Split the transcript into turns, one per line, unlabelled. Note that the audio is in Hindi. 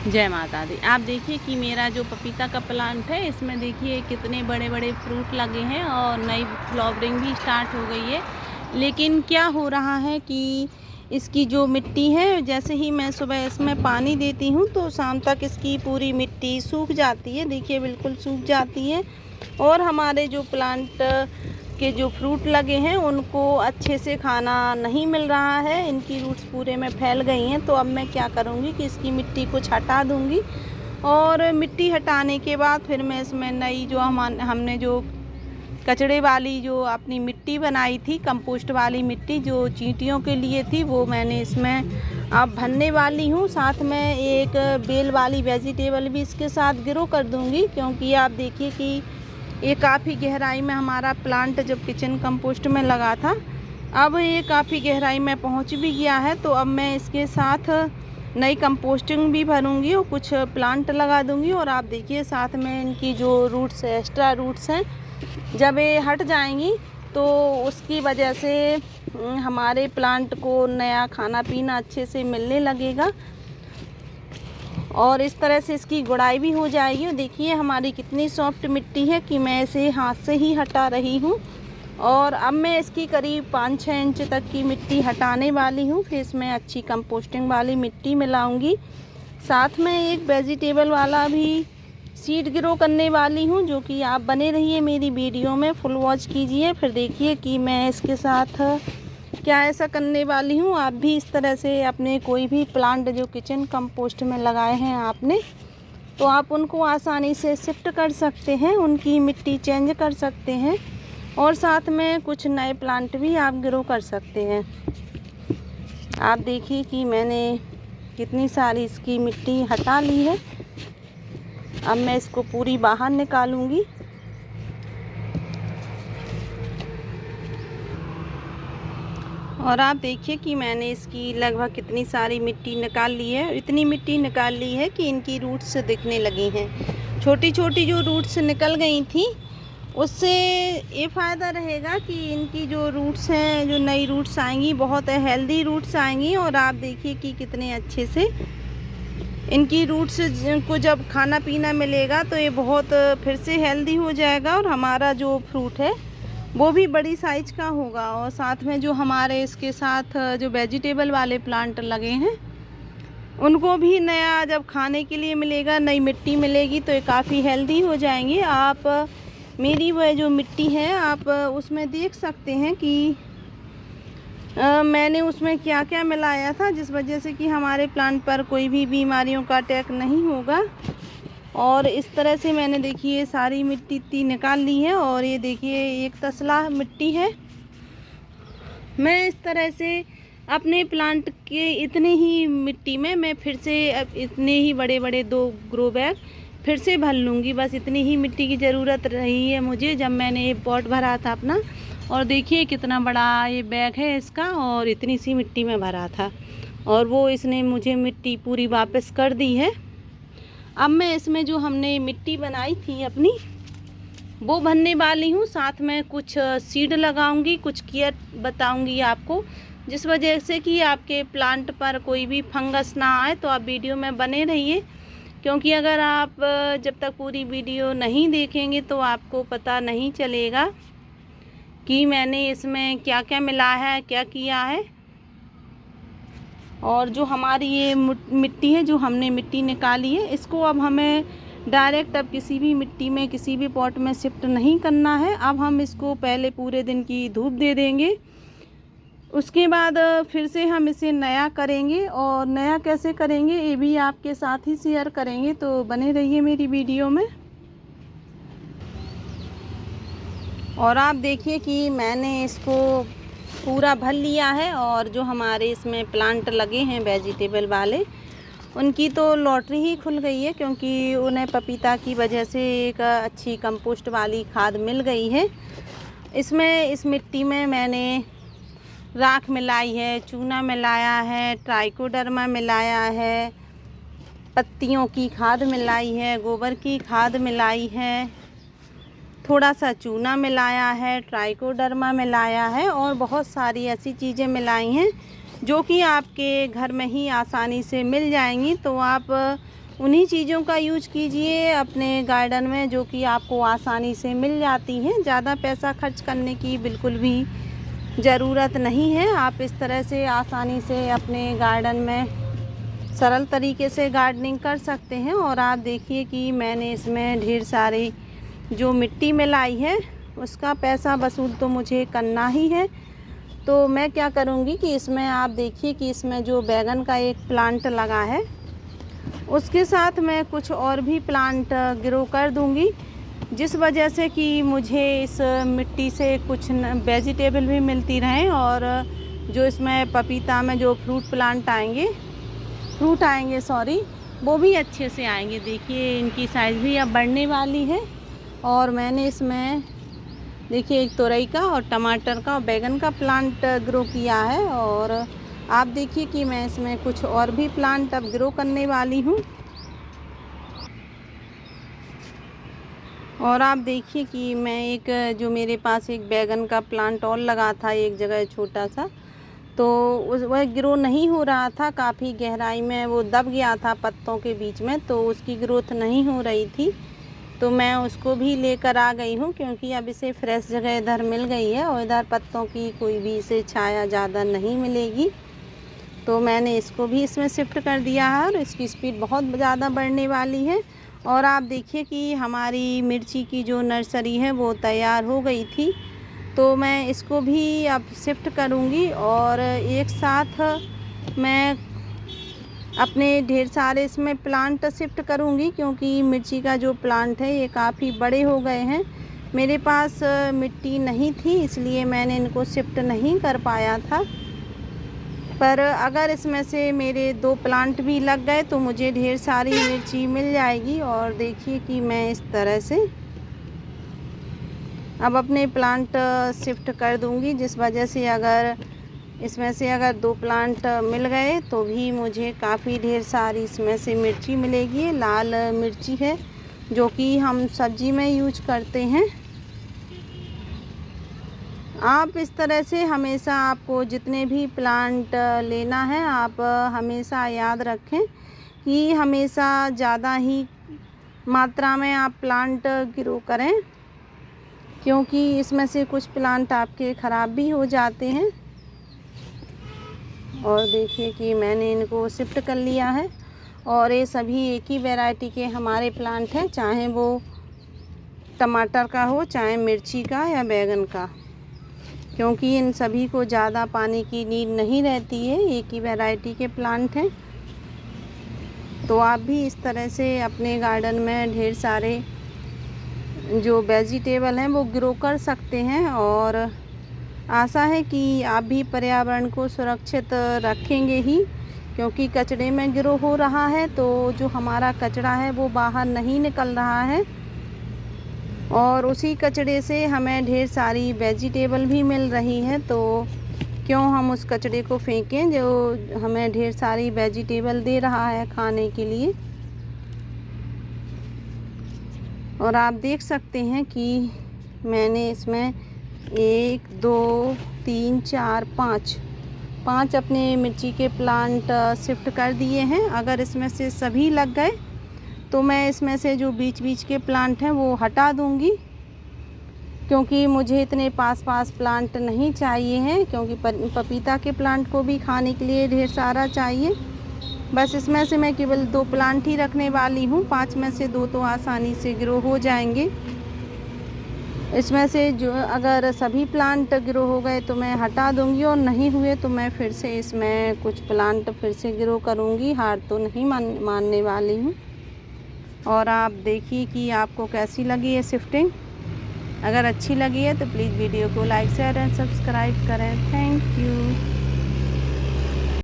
जय माता दी। आप देखिए कि मेरा जो पपीता का प्लांट है, इसमें देखिए कितने बड़े बड़े फ्रूट लगे हैं और नई फ्लावरिंग भी स्टार्ट हो गई है। लेकिन क्या हो रहा है कि इसकी जो मिट्टी है, जैसे ही मैं सुबह इसमें पानी देती हूँ तो शाम तक इसकी पूरी मिट्टी सूख जाती है। देखिए बिल्कुल सूख जाती है और हमारे जो प्लांट के जो फ्रूट लगे हैं उनको अच्छे से खाना नहीं मिल रहा है। इनकी रूट्स पूरे में फैल गई हैं। तो अब मैं क्या करूँगी कि इसकी मिट्टी कुछ हटा दूँगी और मिट्टी हटाने के बाद फिर मैं इसमें नई जो हमने जो कचड़े वाली जो अपनी मिट्टी बनाई थी, कंपोस्ट वाली मिट्टी जो चींटियों के लिए थी, वो मैंने इसमें अब भरने वाली हूँ। साथ में एक बेल वाली वेजिटेबल भी इसके साथ ग्रो कर दूँगी, क्योंकि आप देखिए कि ये काफ़ी गहराई में हमारा प्लांट जब किचन कंपोस्ट में लगा था, अब ये काफ़ी गहराई में पहुंच भी गया है। तो अब मैं इसके साथ नई कंपोस्टिंग भी भरूंगी और कुछ प्लांट लगा दूंगी। और आप देखिए साथ में इनकी जो रूट्स है, एक्स्ट्रा रूट्स हैं, जब ये हट जाएंगी तो उसकी वजह से हमारे प्लांट को नया खाना पीना अच्छे से मिलने लगेगा और इस तरह से इसकी गुड़ाई भी हो जाएगी। और देखिए हमारी कितनी सॉफ्ट मिट्टी है कि मैं इसे हाथ से ही हटा रही हूँ। और अब मैं इसकी करीब 5-6 इंच तक की मिट्टी हटाने वाली हूँ। फिर इसमें अच्छी कंपोस्टिंग वाली मिट्टी मिलाऊंगी। साथ में एक वेजिटेबल वाला भी सीड ग्रो करने वाली हूँ, जो कि आप बने रहिए मेरी वीडियो में, फुल वॉच कीजिए। फिर देखिए कि मैं इसके साथ क्या ऐसा करने वाली हूँ। आप भी इस तरह से अपने कोई भी प्लांट जो किचन कंपोस्ट में लगाए हैं आपने, तो आप उनको आसानी से शिफ्ट कर सकते हैं, उनकी मिट्टी चेंज कर सकते हैं और साथ में कुछ नए प्लांट भी आप ग्रो कर सकते हैं। आप देखिए कि मैंने कितनी सारी इसकी मिट्टी हटा ली है। अब मैं इसको पूरी बाहर निकालूंगी। और आप देखिए कि मैंने इसकी लगभग कितनी सारी मिट्टी निकाल ली है। इतनी मिट्टी निकाल ली है कि इनकी रूट्स दिखने लगी हैं। छोटी छोटी जो रूट्स निकल गई थी, उससे ये फ़ायदा रहेगा कि इनकी जो रूट्स हैं, जो नई रूट्स आएंगी, बहुत हेल्दी रूट्स आएंगी। और आप देखिए कि कितने अच्छे से इनकी रूट्स को जब खाना पीना मिलेगा तो ये बहुत फिर से हेल्दी हो जाएगा और हमारा जो फ्रूट है वो भी बड़ी साइज का होगा। और साथ में जो हमारे इसके साथ जो वेजिटेबल वाले प्लांट लगे हैं, उनको भी नया जब खाने के लिए मिलेगा, नई मिट्टी मिलेगी, तो ये काफ़ी हेल्दी हो जाएंगे। आप मेरी वह जो मिट्टी है, आप उसमें देख सकते हैं कि मैंने उसमें क्या क्या मिलाया था, जिस वजह से कि हमारे प्लांट पर कोई भी बीमारियों का अटैक नहीं होगा। और इस तरह से मैंने देखिए सारी मिट्टी इतनी निकाल ली है। और ये देखिए एक तसला मिट्टी है। मैं इस तरह से अपने प्लांट के इतने ही मिट्टी में मैं फिर से अब इतने ही बड़े बड़े 2 ग्रो बैग फिर से भर लूँगी। बस इतनी ही मिट्टी की ज़रूरत रही है मुझे जब मैंने ये पॉट भरा था अपना। और देखिए कितना बड़ा ये बैग है इसका, और इतनी सी मिट्टी में भरा था और वो इसने मुझे मिट्टी पूरी वापस कर दी है। अब मैं इसमें जो हमने मिट्टी बनाई थी अपनी, वो भरने वाली हूँ। साथ में कुछ सीड लगाऊंगी, कुछ केयर बताऊंगी आपको, जिस वजह से कि आपके प्लांट पर कोई भी फंगस ना आए। तो आप वीडियो में बने रहिए, क्योंकि अगर आप जब तक पूरी वीडियो नहीं देखेंगे तो आपको पता नहीं चलेगा कि मैंने इसमें क्या क्या मिलाया है, क्या किया है। और जो हमारी ये मिट्टी है, जो हमने मिट्टी निकाली है, इसको अब हमें डायरेक्ट अब किसी भी मिट्टी में, किसी भी पॉट में शिफ्ट नहीं करना है। अब हम इसको पहले पूरे दिन की धूप दे देंगे, उसके बाद फिर से हम इसे नया करेंगे। और नया कैसे करेंगे ये भी आपके साथ ही शेयर करेंगे, तो बने रहिए मेरी वीडियो में। और आप देखिए कि मैंने इसको पूरा भर लिया है। और जो हमारे इसमें प्लांट लगे हैं वेजिटेबल वाले, उनकी तो लॉटरी ही खुल गई है, क्योंकि उन्हें पपीता की वजह से एक अच्छी कंपोस्ट वाली खाद मिल गई है। इसमें इस मिट्टी में मैंने राख मिलाई है, चूना मिलाया है, ट्राइकोडर्मा मिलाया है, पत्तियों की खाद मिलाई है, गोबर की खाद मिलाई है, थोड़ा सा चूना मिलाया है, ट्राइकोडर्मा मिलाया है और बहुत सारी ऐसी चीज़ें मिलाई हैं जो कि आपके घर में ही आसानी से मिल जाएंगी। तो आप उन्हीं चीज़ों का यूज़ कीजिए अपने गार्डन में जो कि आपको आसानी से मिल जाती हैं। ज़्यादा पैसा खर्च करने की बिल्कुल भी ज़रूरत नहीं है। आप इस तरह से आसानी से अपने गार्डन में सरल तरीके से गार्डनिंग कर सकते हैं। और आप देखिए कि मैंने इसमें ढेर सारी जो मिट्टी मिलाई है उसका पैसा वसूल तो मुझे करना ही है। तो मैं क्या करूँगी कि इसमें आप देखिए कि इसमें जो बैगन का एक प्लांट लगा है उसके साथ मैं कुछ और भी प्लांट ग्रो कर दूँगी, जिस वजह से कि मुझे इस मिट्टी से कुछ वेजिटेबल भी मिलती रहें और जो इसमें पपीता में जो फ्रूट आएंगे वो भी अच्छे से आएंगे। देखिए इनकी साइज़ भी अब बढ़ने वाली है। और मैंने इसमें देखिए एक तोरई का और टमाटर का और बैगन का प्लांट ग्रो किया है। और आप देखिए कि मैं इसमें कुछ और भी प्लांट अब ग्रो करने वाली हूँ। और आप देखिए कि मैं जो मेरे पास एक बैगन का प्लांट और लगा था एक जगह छोटा सा, तो वह ग्रो नहीं हो रहा था, काफ़ी गहराई में वो दब गया था पत्तों के बीच में, तो उसकी ग्रोथ नहीं हो रही थी। तो मैं उसको भी लेकर आ गई हूँ क्योंकि अब इसे फ्रेश जगह इधर मिल गई है और इधर पत्तों की कोई भी इसे छाया ज़्यादा नहीं मिलेगी। तो मैंने इसको भी इसमें शिफ्ट कर दिया है और इसकी स्पीड बहुत ज़्यादा बढ़ने वाली है। और आप देखिए कि हमारी मिर्ची की जो नर्सरी है वो तैयार हो गई थी, तो मैं इसको भी अब शिफ्ट करूँगी और एक साथ मैं अपने ढेर सारे इसमें प्लांट शिफ्ट करूँगी क्योंकि मिर्ची का जो प्लांट है ये काफ़ी बड़े हो गए हैं। मेरे पास मिट्टी नहीं थी इसलिए मैंने इनको शिफ्ट नहीं कर पाया था, पर अगर इसमें से मेरे 2 प्लांट भी लग गए तो मुझे ढेर सारी मिर्ची मिल जाएगी। और देखिए कि मैं इस तरह से अब अपने प्लांट शिफ्ट कर दूंगी, जिस वजह से अगर इसमें से 2 प्लांट मिल गए तो भी मुझे काफ़ी ढेर सारी इसमें से मिर्ची मिलेगी। लाल मिर्ची है जो कि हम सब्जी में यूज करते हैं। आप इस तरह से हमेशा आपको जितने भी प्लांट लेना है आप हमेशा याद रखें कि हमेशा ज़्यादा ही मात्रा में आप प्लांट ग्रो करें, क्योंकि इसमें से कुछ प्लांट आपके ख़राब भी हो जाते हैं। और देखिए कि मैंने इनको शिफ्ट कर लिया है और ये सभी एक ही वैरायटी के हमारे प्लांट हैं, चाहे वो टमाटर का हो, चाहे मिर्ची का या बैगन का, क्योंकि इन सभी को ज़्यादा पानी की नीड नहीं रहती है, एक ही वैरायटी के प्लांट हैं। तो आप भी इस तरह से अपने गार्डन में ढेर सारे जो वेजिटेबल हैं वो ग्रो कर सकते हैं। और आशा है कि आप भी पर्यावरण को सुरक्षित रखेंगे ही, क्योंकि कचड़े में ग्रो हो रहा है तो जो हमारा कचरा है वो बाहर नहीं निकल रहा है और उसी कचड़े से हमें ढेर सारी वेजिटेबल भी मिल रही है। तो क्यों हम उस कचड़े को फेंकें जो हमें ढेर सारी वेजिटेबल दे रहा है खाने के लिए। और आप देख सकते हैं कि मैंने इसमें 1 2 3 4 5 अपने मिर्ची के प्लांट शिफ्ट कर दिए हैं। अगर इसमें से सभी लग गए तो मैं इसमें से जो बीच बीच के प्लांट हैं वो हटा दूंगी, क्योंकि मुझे इतने पास प्लांट नहीं चाहिए हैं, क्योंकि पपीता के प्लांट को भी खाने के लिए ढेर सारा चाहिए। बस इसमें से मैं केवल 2 प्लांट ही रखने वाली हूँ, 5 में से 2 तो आसानी से ग्रो हो जाएंगे। इसमें से जो अगर सभी प्लांट ग्रो हो गए तो मैं हटा दूंगी और नहीं हुए तो मैं फिर से इसमें कुछ प्लांट फिर से ग्रो करूँगी, हार तो नहीं मानने वाली हूँ। और आप देखिए कि आपको कैसी लगी है शिफ्टिंग। अगर अच्छी लगी है तो प्लीज़ वीडियो को लाइक शेयर एंड सब्सक्राइब करें। Thank you.